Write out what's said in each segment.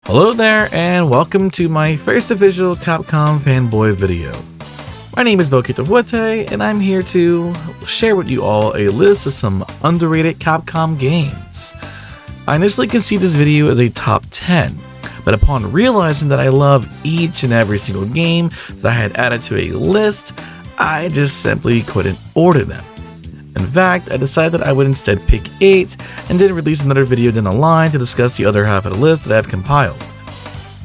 Hello there, and welcome to my first official Capcom fanboy video. My name is belkitoFUERTE, and I'm here to share with you all a list of some underrated Capcom games. I initially conceived this video as a top 10, but upon realizing that I love each and every single game that I had added to a list, I just simply couldn't order them. In fact, I decided that I would instead pick 8 and then release another video down the line to discuss the other half of the list that I have compiled.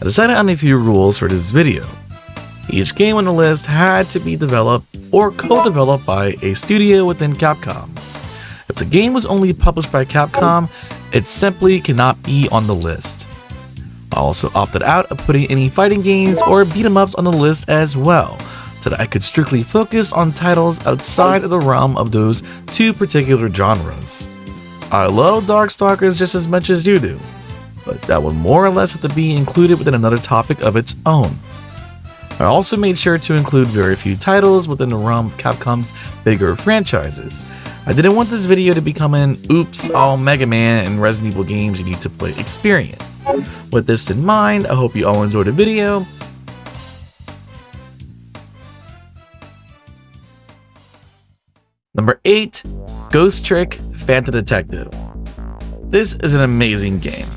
I decided on a few rules for this video. Each game on the list had to be developed or co-developed by a studio within Capcom. If the game was only published by Capcom, it simply cannot be on the list. I also opted out of putting any fighting games or beat-em-ups on the list as well, so that I could strictly focus on titles outside of the realm of those two particular genres. I love Darkstalkers just as much as you do, but that would more or less have to be included within another topic of its own. I also made sure to include very few titles within the realm of Capcom's bigger franchises. I didn't want this video to become an oops, all Mega Man and Resident Evil games you need to play experience. With this in mind, I hope you all enjoyed the video. Number 8, Ghost Trick Phantom Detective. This is an amazing game.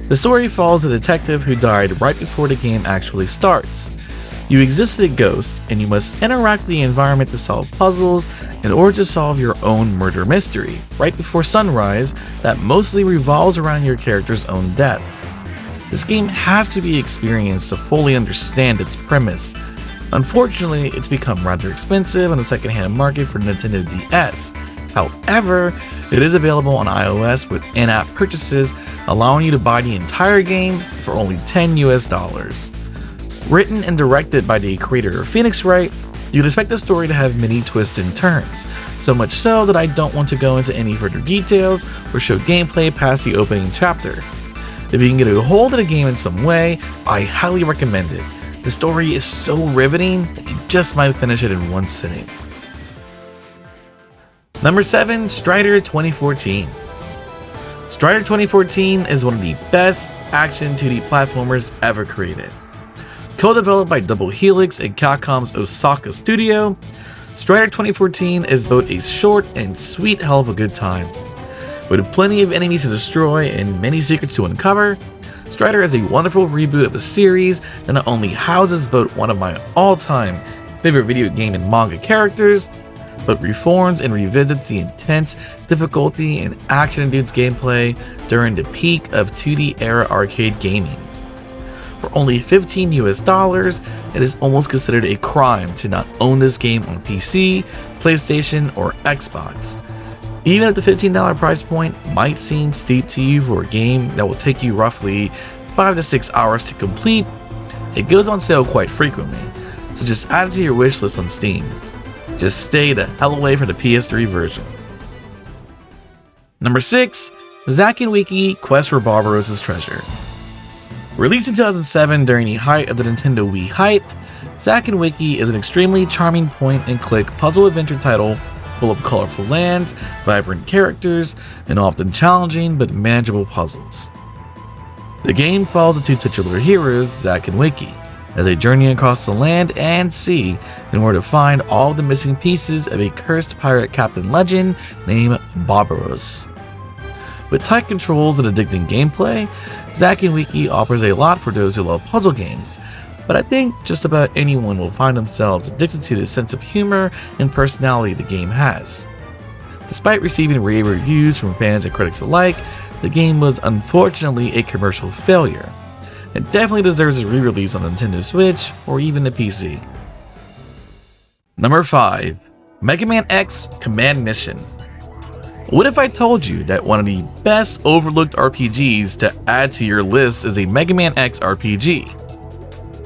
The story follows a detective who died right before the game actually starts. You exist as a ghost, and you must interact with the environment to solve puzzles in order to solve your own murder mystery right before sunrise that mostly revolves around your character's own death. This game has to be experienced to fully understand its premise. Unfortunately, it's become rather expensive on the secondhand market for Nintendo DS. However, it is available on iOS with in-app purchases, allowing you to buy the entire game for only $10 US. Written and directed by the creator of Phoenix Wright, you'd expect the story to have many twists and turns, so much so that I don't want to go into any further details or show gameplay past the opening chapter. If you can get a hold of the game in some way, I highly recommend it. The story is so riveting that you just might finish it in one sitting. Number 7, Strider 2014. Strider 2014 is one of the best action 2D platformers ever created. Co-developed by Double Helix and Capcom's Osaka studio, Strider 2014 is both a short and sweet hell of a good time. With plenty of enemies to destroy and many secrets to uncover, Strider is a wonderful reboot of a series that not only houses both one of my all-time favorite video game and manga characters, but reforms and revisits the intense difficulty and action-induced gameplay during the peak of 2D era arcade gaming. For only $15 US, it is almost considered a crime to not own this game on PC, PlayStation, or Xbox. Even if the $15 price point might seem steep to you for a game that will take you roughly 5 to 6 hours to complete, it goes on sale quite frequently, so just add it to your wish list on Steam. Just stay the hell away from the PS3 version. Number 6, ZACK and WIKI Quest for Barbaros' Treasure. Released in 2007 during the height of the Nintendo Wii hype, ZACK and WIKI is an extremely charming point-and-click puzzle adventure title full of colorful lands, vibrant characters, and often challenging but manageable puzzles. The game follows the two titular heroes, ZACK and WIKI, as they journey across the land and sea in order to find all the missing pieces of a cursed pirate captain legend named BARBAROS. With tight controls and addicting gameplay, ZACK and WIKI offers a lot for those who love puzzle games, but I think just about anyone will find themselves addicted to the sense of humor and personality the game has. Despite receiving rave reviews from fans and critics alike, the game was unfortunately a commercial failure. It definitely deserves a re-release on Nintendo Switch or even the PC. Number 5, Mega Man X Command Mission. What if I told you that one of the best overlooked RPGs to add to your list is a Mega Man X RPG?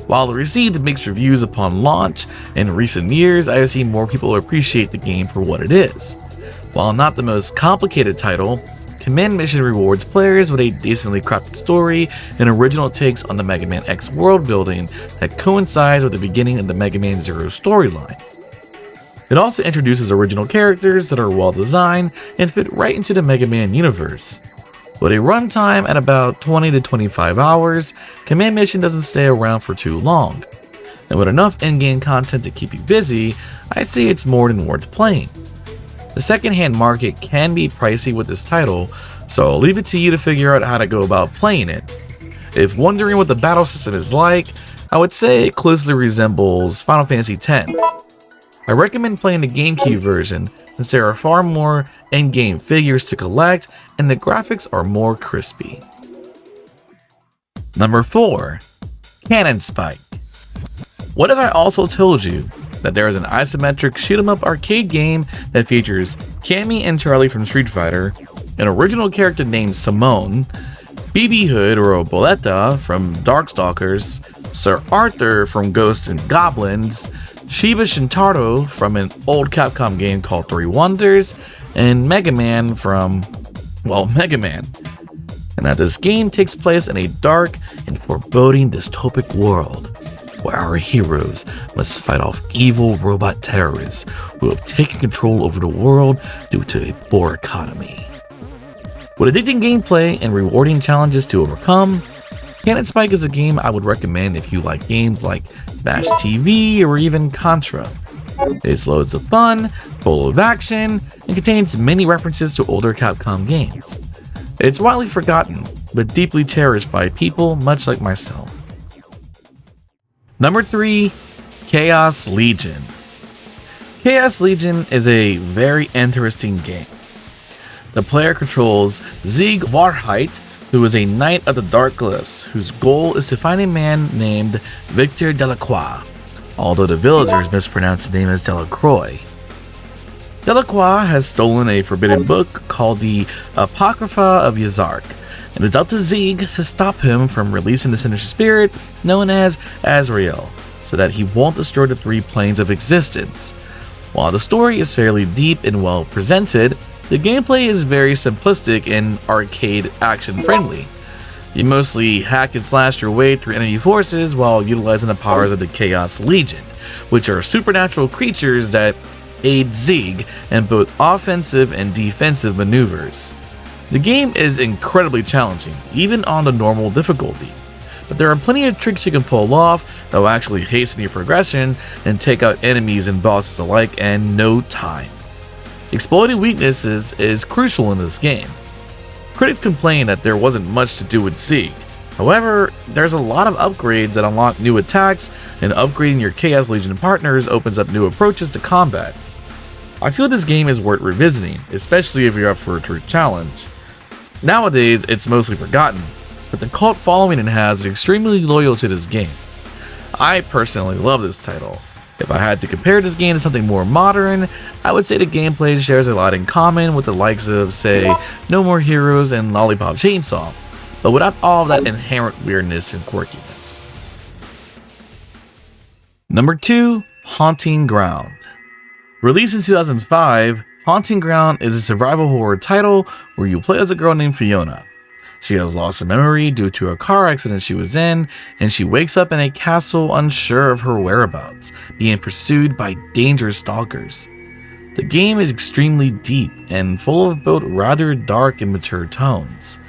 While it received mixed reviews upon launch, in recent years I have seen more people appreciate the game for what it is. While not the most complicated title, Command Mission rewards players with a decently crafted story and original takes on the Mega Man X world building that coincides with the beginning of the Mega Man Zero storyline. It also introduces original characters that are well designed and fit right into the Mega Man universe. With a runtime at about 20 to 25 hours, Command Mission doesn't stay around for too long. And with enough in-game content to keep you busy, I'd say it's more than worth playing. The second-hand market can be pricey with this title, so I'll leave it to you to figure out how to go about playing it. If wondering what the battle system is like, I would say it closely resembles Final Fantasy X. I recommend playing the GameCube version since there are far more in-game figures to collect and the graphics are more crispy. Number 4. Cannon Spike. What if I also told you that there is an isometric shoot-'em-up arcade game that features Cammy and Charlie from Street Fighter, an original character named Simone, BB Hood or Boletta from Darkstalkers, Sir Arthur from Ghosts and Goblins, Shiba Shintaro from an old Capcom game called Three Wonders, and Mega Man from, well, Mega Man. And that this game takes place in a dark and foreboding dystopic world, where our heroes must fight off evil robot terrorists who have taken control over the world due to a poor economy. With addicting gameplay and rewarding challenges to overcome, Cannon Spike is a game I would recommend if you like games like Smash TV or even Contra. It's loads of fun, full of action, and contains many references to older Capcom games. It's widely forgotten, but deeply cherished by people much like myself. Number 3. Chaos Legion. Chaos Legion is a very interesting game. The player controls ZACK, who is a knight of the Dark Glyphs, whose goal is to find a man named Victor Delacroix, although the villagers mispronounce the name as Delacroix. Delacroix has stolen a forbidden book called the Apocrypha of ZACK, and it's up to ZACK to stop him from releasing the sinister spirit known as Azrael, so that he won't destroy the 3 planes of existence. While the story is fairly deep and well presented, the gameplay is very simplistic and arcade action friendly. You mostly hack and slash your way through enemy forces while utilizing the powers of the Chaos Legion, which are supernatural creatures that aid ZACK in both offensive and defensive maneuvers. The game is incredibly challenging, even on the normal difficulty, but there are plenty of tricks you can pull off that will actually hasten your progression and take out enemies and bosses alike in no time. Exploiting weaknesses is crucial in this game. Critics complain that there wasn't much to do with ZACK. However, there's a lot of upgrades that unlock new attacks, and upgrading your Chaos Legion partners opens up new approaches to combat. I feel this game is worth revisiting, especially if you're up for a true challenge. Nowadays, it's mostly forgotten, but the cult following it has is extremely loyal to this game. I personally love this title. If I had to compare this game to something more modern, I would say the gameplay shares a lot in common with the likes of, say, No More Heroes and Lollipop Chainsaw, but without all that inherent weirdness and quirkiness. Number 2. Haunting Ground. Released in 2005, Haunting Ground is a survival horror title where you play as a girl named Fiona. She has lost her memory due to a car accident she was in, and she wakes up in a castle unsure of her whereabouts, being pursued by dangerous stalkers. The game is extremely deep and full of both rather dark and mature tones.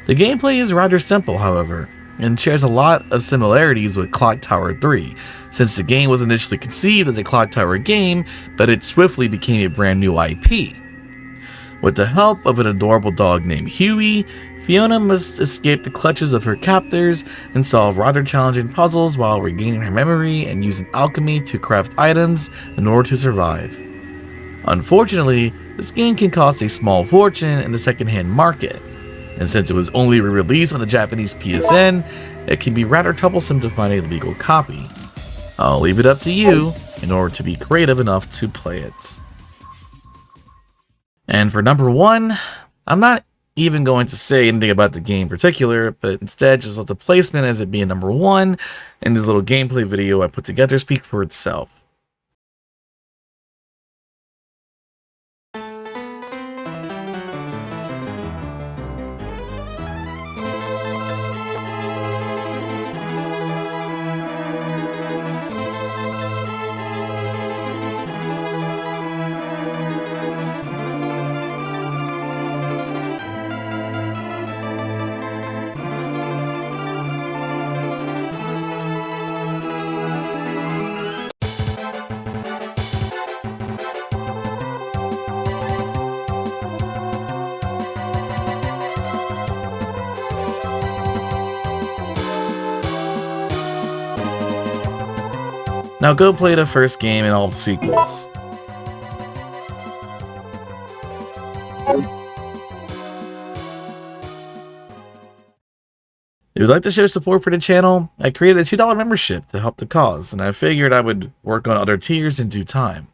The gameplay is rather simple, however, and shares a lot of similarities with Clock Tower 3, since the game was initially conceived as a Clock Tower game, but it swiftly became a brand new IP. With the help of an adorable dog named Huey, Fiona must escape the clutches of her captors and solve rather challenging puzzles while regaining her memory and using alchemy to craft items in order to survive. Unfortunately, this game can cost a small fortune in the second-hand market, and since it was only re-released on the Japanese PSN, it can be rather troublesome to find a legal copy. I'll leave it up to you in order to be creative enough to play it. And for number 1, I'm not even going to say anything about the game in particular, but instead just let the placement as it being number 1 and this little gameplay video I put together speak for itself. Now go play the first game and all the sequels. If you'd like to show support for the channel, I created a $2 membership to help the cause, and I figured I would work on other tiers in due time.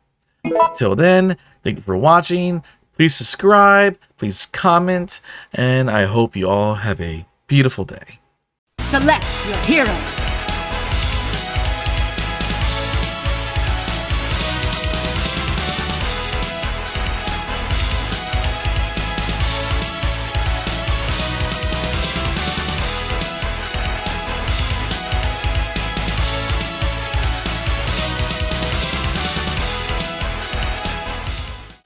Until then, thank you for watching, please subscribe, please comment, and I hope you all have a beautiful day. Select your hero.